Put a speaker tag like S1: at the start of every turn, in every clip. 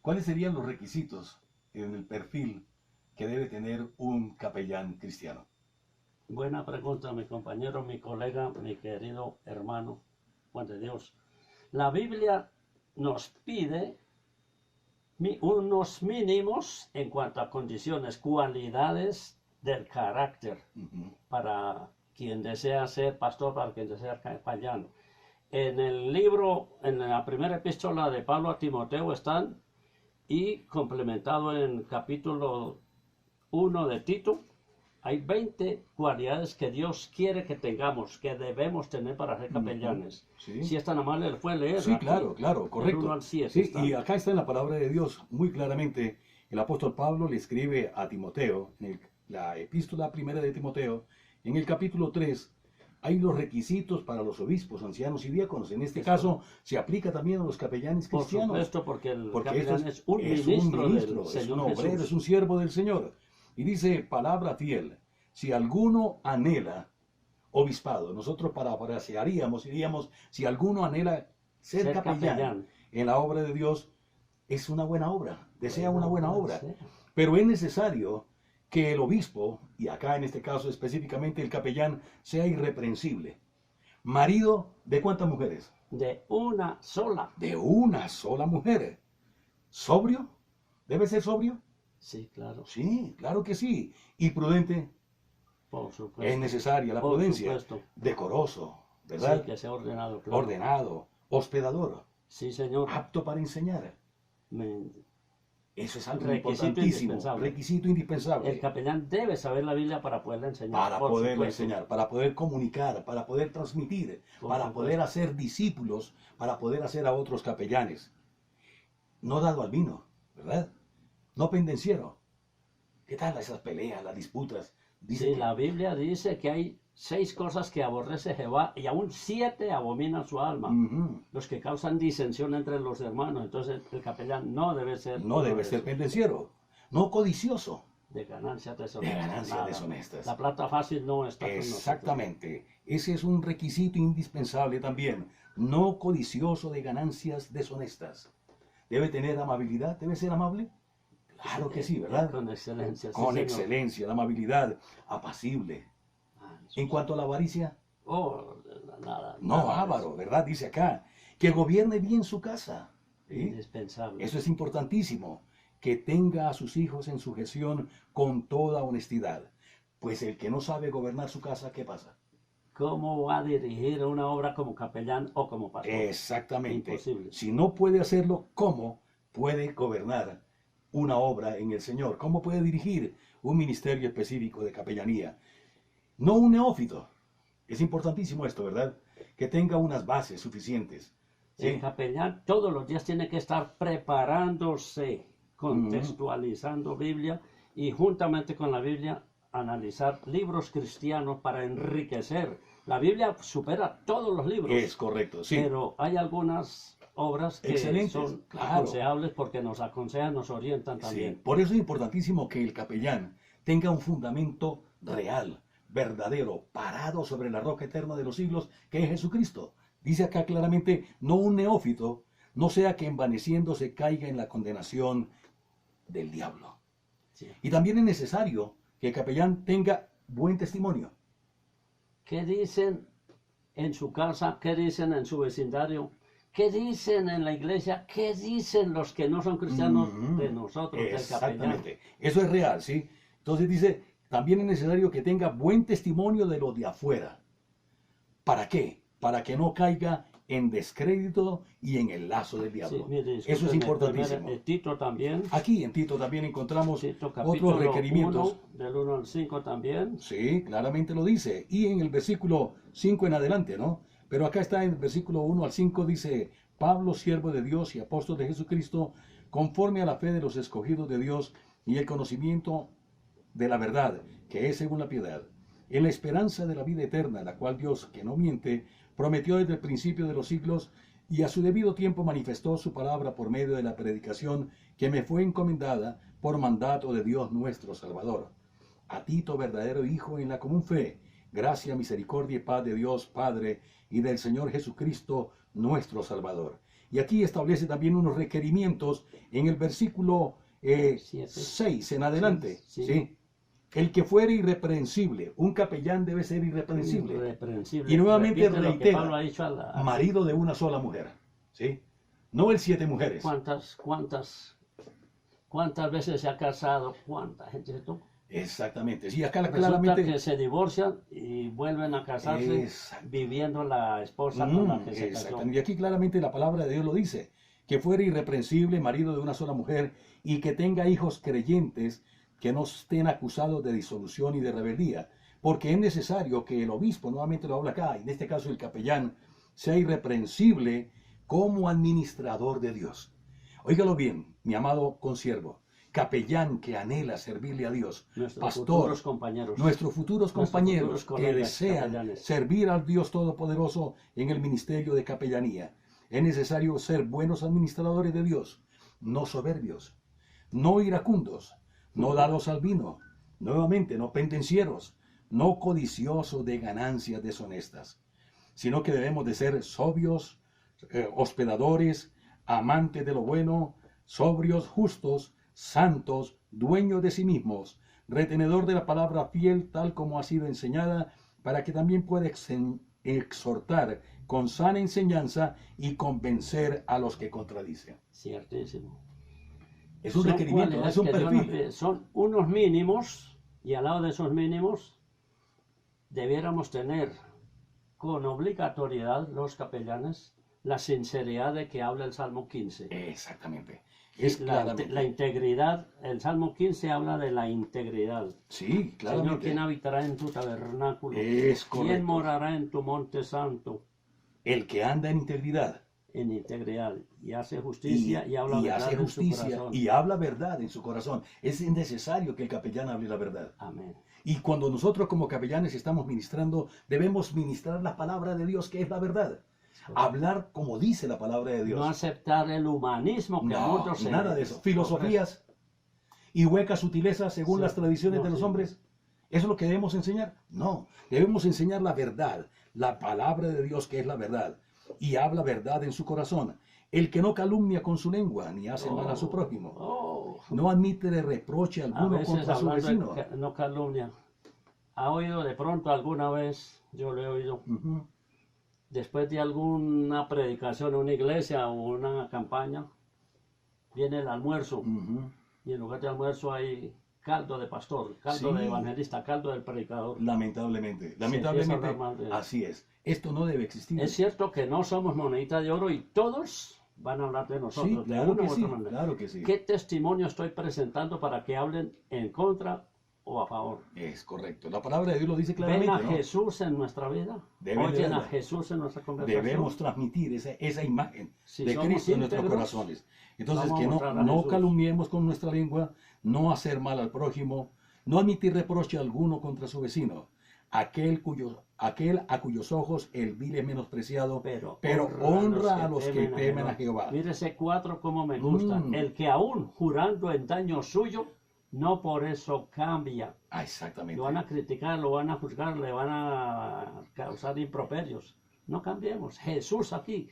S1: ¿Cuáles serían los requisitos en el perfil que debe tener un capellán cristiano?
S2: Buena pregunta, mi compañero, mi colega, mi querido hermano, Juan de Dios. La Biblia nos pide unos mínimos en cuanto a condiciones, cualidades del carácter para quien desea ser pastor, para quien desea ser capellán. En el libro, en la primera epístola de Pablo a Timoteo están, y complementado en capítulo 1 de Tito, hay 20 cualidades que Dios quiere que tengamos, que debemos tener para ser capellanes.
S1: Sí.
S2: Si es tan amable, le puede leer.
S1: Sí,
S2: aquí,
S1: claro,
S2: del
S1: correcto.
S2: 1 al 7
S1: Sí,
S2: está.
S1: y acá está en la palabra de Dios muy claramente. El apóstol Pablo le escribe a Timoteo, en la epístola primera de Timoteo, en el capítulo 3, hay los requisitos para los obispos, ancianos y diáconos. En este caso, se aplica también a los capellanes
S2: Por
S1: cristianos.
S2: supuesto, porque el
S1: Porque
S2: capellán
S1: esto
S2: es un ministro del
S1: es
S2: Señor
S1: un obrero,
S2: Jesús.
S1: es un siervo del Señor. Y dice, palabra fiel, si alguno anhela obispado, nosotros parafrasearíamos y diríamos, si alguno anhela ser capellán en la obra de Dios, es una buena obra, desea una buena obra.
S2: Sí.
S1: Pero es necesario que el obispo, y acá en este caso específicamente el capellán, sea irreprensible. Marido de ¿cuántas mujeres?
S2: De una sola.
S1: De una sola mujer. ¿Sobrio? ¿Debe ser sobrio?
S2: Sí, claro.
S1: Sí, claro que sí. ¿Y prudente?
S2: Por supuesto.
S1: Es necesaria la
S2: Por
S1: prudencia.
S2: supuesto.
S1: Decoroso, ¿verdad?
S2: Sí, que sea ordenado, claro.
S1: Ordenado, hospedador,
S2: Sí, señor.
S1: apto para enseñar. Eso es algo
S2: Requisito
S1: importantísimo,
S2: indispensable.
S1: requisito indispensable.
S2: El capellán debe saber la Biblia para poderla enseñar.
S1: Para
S2: por
S1: poderla
S2: supuesto.
S1: enseñar, para poder comunicar, para poder transmitir,
S2: Por
S1: para
S2: supuesto.
S1: poder hacer discípulos, para poder hacer a otros capellanes. No dado al vino, ¿verdad? No pendenciero. ¿Qué tal esas peleas, las disputas? Dice
S2: Sí,
S1: que
S2: la Biblia dice que hay 6 cosas que aborrece Jehová y aún 7 abominan su alma. Los que causan disensión entre los hermanos. Entonces el capellán no debe ser.
S1: no debe ser pendenciero, no codicioso.
S2: De ganancias
S1: De
S2: deshonestas.
S1: ganancias
S2: nada.
S1: deshonestas.
S2: La plata fácil no está con nosotros.
S1: Exactamente. Ese es un requisito indispensable también. No codicioso de ganancias deshonestas. Debe tener amabilidad, debe ser amable. Claro que sí, ¿verdad?
S2: Con excelencia. Sí,
S1: Con
S2: señor.
S1: excelencia, la amabilidad, apacible. En cuanto a la avaricia,
S2: Oh, nada.
S1: no
S2: nada
S1: avaro, ¿verdad? Dice acá, que gobierne bien su casa. ¿sí?
S2: Indispensable.
S1: Eso es importantísimo, que tenga a sus hijos en sujeción con toda honestidad. Pues el que no sabe gobernar su casa, ¿qué pasa?
S2: ¿Cómo va a dirigir una obra como capellán o como pastor?
S1: Exactamente.
S2: Imposible.
S1: Si no puede hacerlo, ¿cómo puede gobernar una obra en el Señor? ¿Cómo puede dirigir un ministerio específico de capellanía? No un neófito. Es importantísimo esto, ¿verdad? Que tenga unas bases suficientes. ¿sí?
S2: El capellán todos los días tiene que estar preparándose, contextualizando Biblia y juntamente con la Biblia analizar libros cristianos para enriquecer. La Biblia supera todos los libros.
S1: Es correcto, sí.
S2: Pero hay algunas obras que
S1: Excelentes,
S2: son
S1: claro.
S2: aconsejables porque nos aconsejan, nos orientan también.
S1: Sí. Por eso es importantísimo que el capellán tenga un fundamento real, verdadero, parado sobre la roca eterna de los siglos, que es Jesucristo. Dice acá claramente, no un neófito, no sea que envaneciéndose caiga en la condenación del diablo.
S2: Sí.
S1: Y también es necesario que el capellán tenga buen testimonio.
S2: ¿Qué dicen en su casa? ¿Qué dicen en su vecindario? ¿Qué dicen en la iglesia? ¿Qué dicen los que no son cristianos de nosotros, del capellán?
S1: Exactamente. Eso es real, ¿sí? Entonces dice, también es necesario que tenga buen testimonio de lo de afuera. ¿Para qué? Para que no caiga en descrédito y en el lazo del diablo.
S2: Sí, mire,
S1: eso es importantísimo.
S2: Tito también.
S1: Aquí en Tito también encontramos
S2: Tito,
S1: otros requerimientos.
S2: 1, del 1 al 5 también.
S1: Sí, claramente lo dice. Y en el versículo 5 en adelante, ¿no? Pero acá está en el versículo 1 al 5, dice, Pablo, siervo de Dios y apóstol de Jesucristo, conforme a la fe de los escogidos de Dios y el conocimiento de la verdad, que es según la piedad, en la esperanza de la vida eterna, la cual Dios, que no miente, prometió desde el principio de los siglos, y a su debido tiempo manifestó su palabra por medio de la predicación que me fue encomendada por mandato de Dios nuestro Salvador. A Tito, verdadero hijo en la común fe, gracia, misericordia y paz de Dios Padre y del Señor Jesucristo nuestro Salvador. Y aquí establece también unos requerimientos en el versículo 6 en adelante.
S2: Sí.
S1: ¿Sí? El que fuere irreprensible, un capellán debe ser irreprensible.
S2: Irreprensible.
S1: Y nuevamente
S2: Repite lo que
S1: reitera,
S2: Pablo ha dicho
S1: marido de una sola mujer. ¿Sí? No el 7 mujeres.
S2: ¿Cuántas veces se ha casado? ¿Cuánta gente se tuvo?
S1: Exactamente. Sí, acá
S2: Resulta
S1: claramente.
S2: que se divorcian y vuelven a casarse
S1: Exacto.
S2: viviendo la esposa con la que se casó.
S1: Exactamente. Y aquí claramente la palabra de Dios lo dice. Que fuera irreprensible, marido de una sola mujer, y que tenga hijos creyentes que no estén acusados de disolución y de rebeldía. Porque es necesario que el obispo, nuevamente lo habla acá, y en este caso el capellán, sea irreprensible como administrador de Dios. Óigalo bien, mi amado consiervo, capellán que anhela servirle a Dios,
S2: Nuestros
S1: pastor,
S2: futuros compañeros.
S1: nuestros futuros compañeros
S2: futuros
S1: que
S2: colegas,
S1: desean
S2: capellanes.
S1: servir al Dios Todopoderoso en el ministerio de capellanía. Es necesario ser buenos administradores de Dios, no soberbios, no iracundos, no dados al vino, nuevamente no pendencieros, no codiciosos de ganancias deshonestas, sino que debemos de ser sobrios, hospedadores, amantes de lo bueno, sobrios, justos, santos, dueños de sí mismos, retenedor de la palabra fiel tal como ha sido enseñada, para que también pueda exhortar con sana enseñanza y convencer a los que contradicen.
S2: Ciertísimo.
S1: Es un
S2: Son
S1: requerimiento, no
S2: cualidades
S1: es un
S2: que Dios nos
S1: perfil.
S2: pide. Son unos mínimos, y al lado de esos mínimos debiéramos tener con obligatoriedad los capellanes la sinceridad de que habla el Salmo 15.
S1: Exactamente. Es
S2: La
S1: claramente.
S2: integridad, el Salmo 15 habla de la integridad.
S1: Sí,
S2: Señor,
S1: claramente.
S2: ¿quién habitará en tu tabernáculo?
S1: Es
S2: ¿Quién
S1: correcto.
S2: morará en tu monte santo?
S1: El que anda en integridad
S2: En integridad, y hace justicia y habla verdad
S1: hace
S2: en su
S1: justicia
S2: corazón.
S1: y habla verdad en su corazón. Es necesario que el capellán hable la verdad.
S2: Amén.
S1: Y cuando nosotros como capellanes estamos ministrando, debemos ministrar la palabra de Dios, que es la verdad. Hablar como dice la palabra de Dios.
S2: No aceptar el humanismo que
S1: No,
S2: muchos se
S1: nada de eso. Filosofías y huecas sutilezas según
S2: Sí,
S1: las tradiciones
S2: no,
S1: de los
S2: sí.
S1: hombres. ¿Eso es lo que debemos enseñar? No, debemos enseñar la verdad, la palabra de Dios que es la verdad. Y habla verdad en su corazón. El que no calumnia con su lengua, ni hace mal a su prójimo.
S2: Oh,
S1: No admite de reproche
S2: a
S1: alguno
S2: veces
S1: contra su
S2: hablando de
S1: vecino.
S2: no calumnia. ¿Ha oído de pronto alguna vez? Yo lo he oído.
S1: Ujú.
S2: Después de alguna predicación en una iglesia o una campaña, viene el almuerzo.
S1: Ujú.
S2: Y en lugar de almuerzo hay caldo de pastor, caldo
S1: Sí.
S2: de evangelista, caldo del predicador.
S1: Lamentablemente,
S2: empieza a hablar mal
S1: lamentablemente,
S2: de-
S1: así es. Esto no debe existir.
S2: Es cierto que no somos monedita de oro y todos van a hablar de nosotros
S1: Sí,
S2: de
S1: claro
S2: una
S1: que
S2: u
S1: sí,
S2: otra manera.
S1: claro que sí.
S2: ¿Qué testimonio estoy presentando para que hablen en contra o a favor?
S1: Es correcto. La palabra de Dios lo dice
S2: ¿Ven
S1: claramente,
S2: a
S1: ¿no?
S2: Jesús en nuestra vida?
S1: Deben de
S2: ¿Oyen a
S1: verla.
S2: Jesús en nuestra conversación?
S1: Debemos transmitir esa imagen
S2: Si
S1: de
S2: somos
S1: Cristo en nuestros
S2: íntegros,
S1: corazones. Entonces,
S2: vamos
S1: que
S2: a
S1: no,
S2: mostrar a
S1: no
S2: Jesús.
S1: calumniemos con nuestra lengua, no hacer mal al prójimo, no admitir reproche alguno contra su vecino, aquel a cuyos ojos el vil es menospreciado,
S2: Pero
S1: honra a los que temen a Jehová.
S2: Mire ese 4 como me gusta.
S1: Mm.
S2: El que aún jurando en daño suyo, no por eso cambia.
S1: Ah, exactamente.
S2: Lo van a criticar, lo van a juzgar, le van a causar improperios. No cambiemos. Jesús aquí.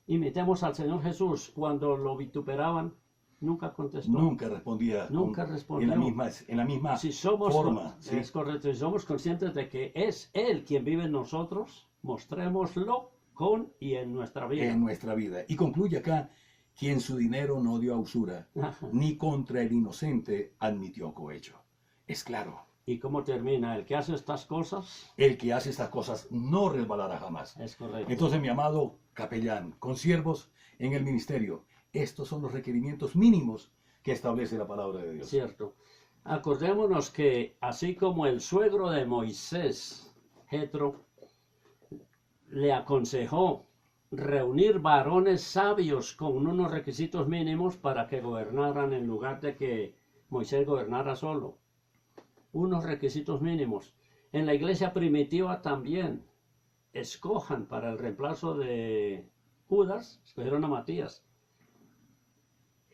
S2: Imitemos al Señor Jesús. Cuando lo vituperaban, nunca contestó.
S1: Nunca respondía
S2: Nunca respondió.
S1: en la misma
S2: Si somos,
S1: forma. ¿sí?
S2: es correcto, si somos conscientes de que es Él quien vive en nosotros, mostrémoslo con y en nuestra vida.
S1: En nuestra vida. Y concluye acá, quien su dinero no dio a usura, ni contra el inocente admitió cohecho. Es claro,
S2: ¿Y cómo termina? El que hace estas cosas
S1: el que hace estas cosas no resbalará jamás.
S2: es correcto.
S1: Entonces, mi amado capellán, consiervos en el ministerio, estos son los requerimientos mínimos que establece la palabra de Dios.
S2: Cierto. Acordémonos que así como el suegro de Moisés, Jetro, le aconsejó reunir varones sabios con unos requisitos mínimos para que gobernaran en lugar de que Moisés gobernara solo. Unos requisitos mínimos. En la iglesia primitiva también escojan para el reemplazo de Judas, escogieron a Matías,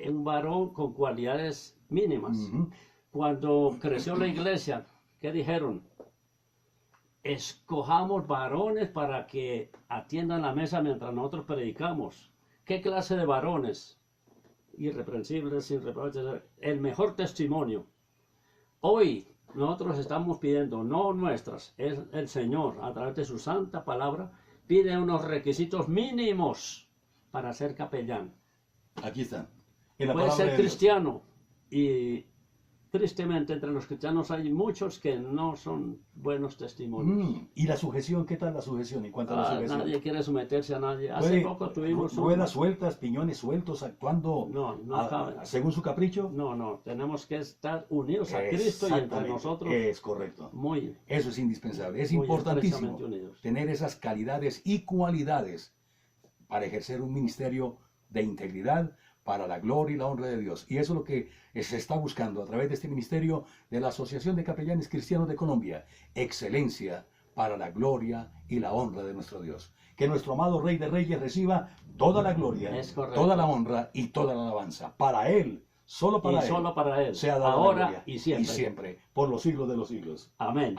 S2: un varón con cualidades mínimas.
S1: Ujú.
S2: Cuando creció la iglesia, ¿qué dijeron? Escojamos varones para que atiendan la mesa mientras nosotros predicamos. ¿Qué clase de varones? Irreprensibles, sin reproches, el mejor testimonio. Hoy nosotros estamos pidiendo, no nuestras, es el Señor, a través de su santa palabra, pide unos requisitos mínimos para ser capellán.
S1: Aquí está. En la
S2: Puede
S1: palabra
S2: ser
S1: de Dios.
S2: cristiano, y tristemente entre los cristianos hay muchos que no son buenos testimonios.
S1: ¿Y la sujeción? ¿Qué tal la sujeción en cuanto a la sujeción?
S2: Nadie quiere someterse a nadie. Hace
S1: ¿Puede
S2: poco tuvimos un...
S1: ruedas sueltas, piñones sueltos, actuando
S2: No cabe.
S1: según su capricho?
S2: No, tenemos que estar unidos a Cristo y entre
S1: Exactamente,
S2: nosotros
S1: es correcto.
S2: muy,
S1: Eso es indispensable, es
S2: muy
S1: importantísimo
S2: estrechamente unidos.
S1: tener esas calidades y cualidades para ejercer un ministerio de integridad para la gloria y la honra de Dios. Y eso es lo que se está buscando a través de este ministerio de la Asociación de Capellanes Cristianos de Colombia. Excelencia para la gloria y la honra de nuestro Dios. Que nuestro amado Rey de Reyes reciba toda la gloria,
S2: Es correcto.
S1: toda la honra y toda la alabanza. Para Él, solo para
S2: Y
S1: Él,
S2: solo para Él,
S1: sea dada la
S2: ahora
S1: gloria
S2: y siempre.
S1: por los siglos de los siglos.
S2: Amén.